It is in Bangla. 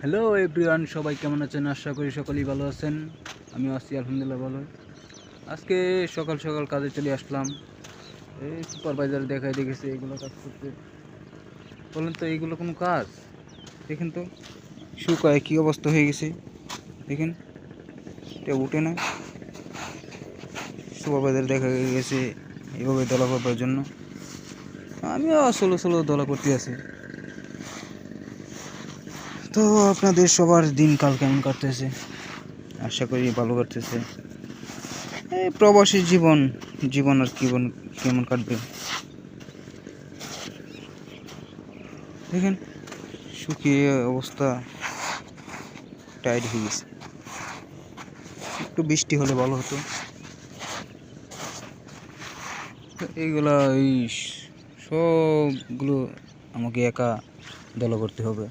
হ্যালো এভরিওয়ান, সবাই কেমন আছেন? আশা করি সকলেই ভালো আছেন। আমিও আছি আলহামদুলিল্লাহ ভালো। আজকে সকাল সকাল কাজে চলে আসলাম। এই সুপারভাইজার দেখাই দেখেছে এগুলো কাজ করতে। বলেন তো এইগুলো কোনো কাজ? দেখেন তো শুকায় কী অবস্থা হয়ে গেছে, দেখেন এটা উঠে না। সুপারভাইজার দেখা গেছে এভাবে দলা করবার জন্য। আমিও সোলো সোলো দলা করতে আছি। তো আপনাদের সবার দিনকাল কেমন কাটতেছে? আশা করি ভালো কাটতেছে। এই প্রবাসী জীবন জীবন আর কেমন কাটবে দেখেন, শুকিয়ে অবস্থা টায়ার্ড হয়ে গেছে। একটু বৃষ্টি হলে ভালো হতো। এইগুলা এই সবগুলো আমাকে একা দলা করতে হবে।